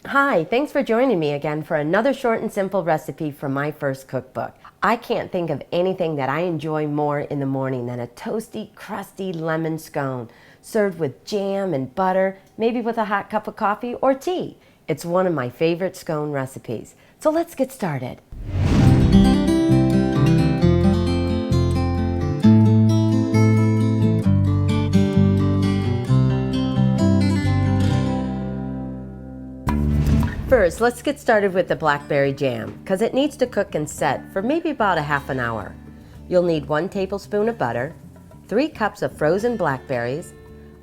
Hi, thanks for joining me again for another short and simple recipe from my first cookbook. I can't think of anything that I enjoy more in the morning than a toasty, crusty lemon scone served with jam and butter, maybe with a hot cup of coffee or tea. It's one of my favorite scone recipes. So let's get started. First, let's get started with the blackberry jam, because it needs to cook and set for maybe about a half an hour. You'll need 1 tablespoon of butter, 3 cups of frozen blackberries,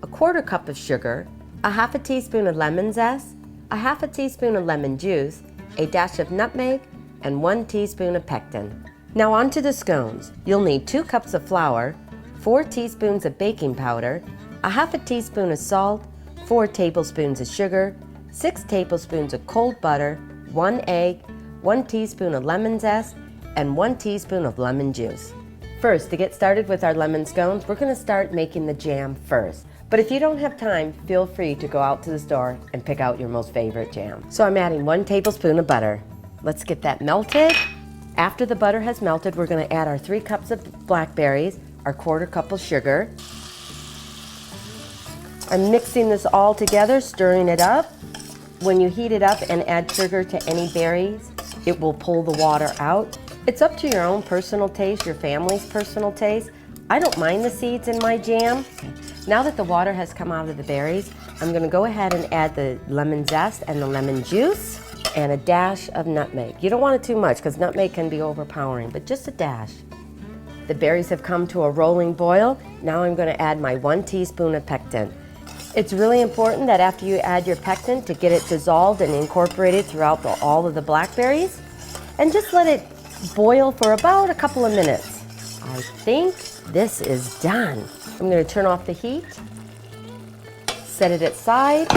a 1/4 cup of sugar, a half a teaspoon of lemon zest, a half a teaspoon of lemon juice, a dash of nutmeg, and 1 teaspoon of pectin. Now on to the scones. You'll need 2 cups of flour, 4 teaspoons of baking powder, a half a teaspoon of salt, 4 tablespoons of sugar, 6 tablespoons of cold butter, 1 egg, 1 teaspoon of lemon zest, and 1 teaspoon of lemon juice. First, to get started with our lemon scones, we're going to start making the jam first. But if you don't have time, feel free to go out to the store and pick out your most favorite jam. So I'm adding 1 tablespoon of butter. Let's get that melted. After the butter has melted, we're going to add our 3 cups of blackberries, our 1/4 cup of sugar. I'm mixing this all together, stirring it up. When you heat it up and add sugar to any berries, it will pull the water out. It's up to your own personal taste, your family's personal taste. I don't mind the seeds in my jam. Now that the water has come out of the berries, I'm going to go ahead and add the lemon zest and the lemon juice and a dash of nutmeg. You don't want it too much because nutmeg can be overpowering, but just a dash. The berries have come to a rolling boil. Now I'm going to add my 1 teaspoon of pectin. It's really important that after you add your pectin to get it dissolved and incorporated throughout all of the blackberries, and just let it boil for about a couple of minutes. I think this is done. I'm going to turn off the heat, set it aside.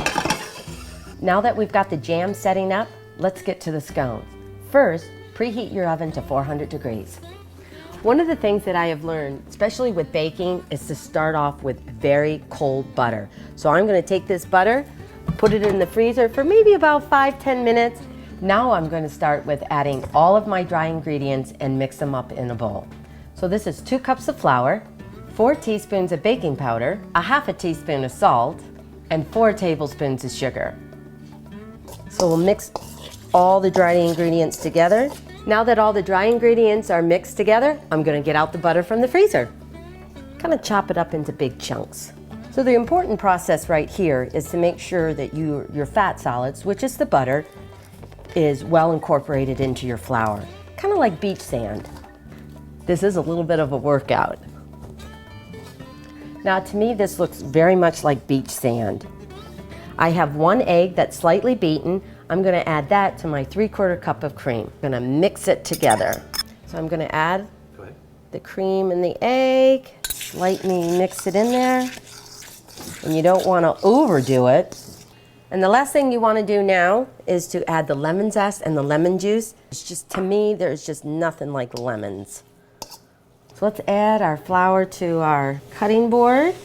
Now that we've got the jam setting up, let's get to the scones. First, preheat your oven to 400 degrees. One of the things that I have learned, especially with baking, is to start off with very cold butter. So I'm going to take this butter, put it in the freezer for maybe about 5-10 minutes. Now I'm going to start with adding all of my dry ingredients and mix them up in a bowl. So this is 2 cups of flour, 4 teaspoons of baking powder, a half a teaspoon of salt, and 4 tablespoons of sugar. So we'll mix all the dry ingredients together. Now that all the dry ingredients are mixed together, I'm going to get out the butter from the freezer. Kind of chop it up into big chunks. So the important process right here is to make sure that your fat solids, which is the butter, is well incorporated into your flour. Kind of like beach sand. This is a little bit of a workout. Now to me this looks very much like beach sand. I have 1 egg that's slightly beaten. I'm going to add that to my 3/4 cup of cream. I'm going to mix it together. So I'm going to add the cream and the egg, slightly mix it in there, and you don't want to overdo it. And the last thing you want to do now is to add the lemon zest and the lemon juice. It's just, to me, there's just nothing like lemons. So let's add our flour to our cutting board.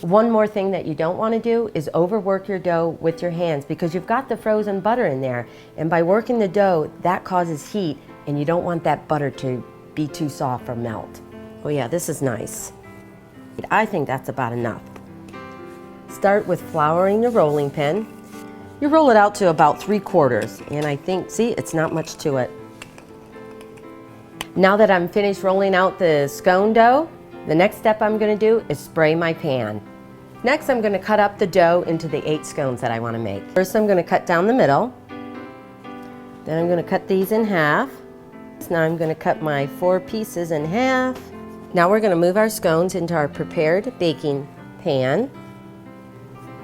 One more thing that you don't want to do is overwork your dough with your hands, because you've got the frozen butter in there, and by working the dough that causes heat, and you don't want that butter to be too soft or melt. Oh yeah, this is nice. I think that's about enough. Start with flouring the rolling pin. You roll it out to about 3/4, and I think, see, it's not much to it. Now that I'm finished rolling out the scone dough, the next step I'm going to do is spray my pan. Next, I'm going to cut up the dough into the 8 scones that I want to make. First, I'm going to cut down the middle. Then I'm going to cut these in half. So now I'm going to cut my 4 pieces in half. Now we're going to move our scones into our prepared baking pan.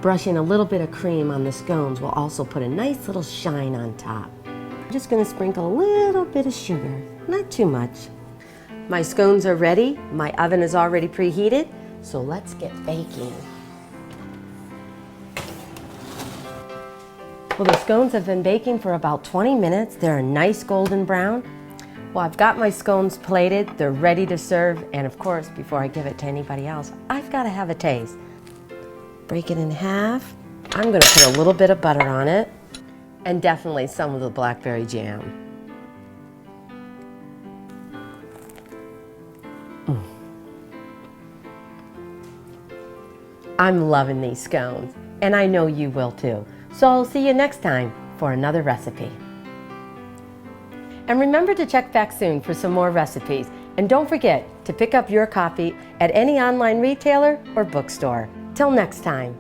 Brushing a little bit of cream on the scones will also put a nice little shine on top. I'm just going to sprinkle a little bit of sugar, not too much. My scones are ready. My oven is already preheated, so let's get baking. Well, the scones have been baking for about 20 minutes. They're a nice golden brown. Well, I've got my scones plated. They're ready to serve. And of course, before I give it to anybody else, I've got to have a taste. Break it in half. I'm going to put a little bit of butter on it. And definitely some of the blackberry jam. I'm loving these scones, and I know you will too. So I'll see you next time for another recipe. And remember to check back soon for some more recipes. And don't forget to pick up your copy at any online retailer or bookstore. Till next time.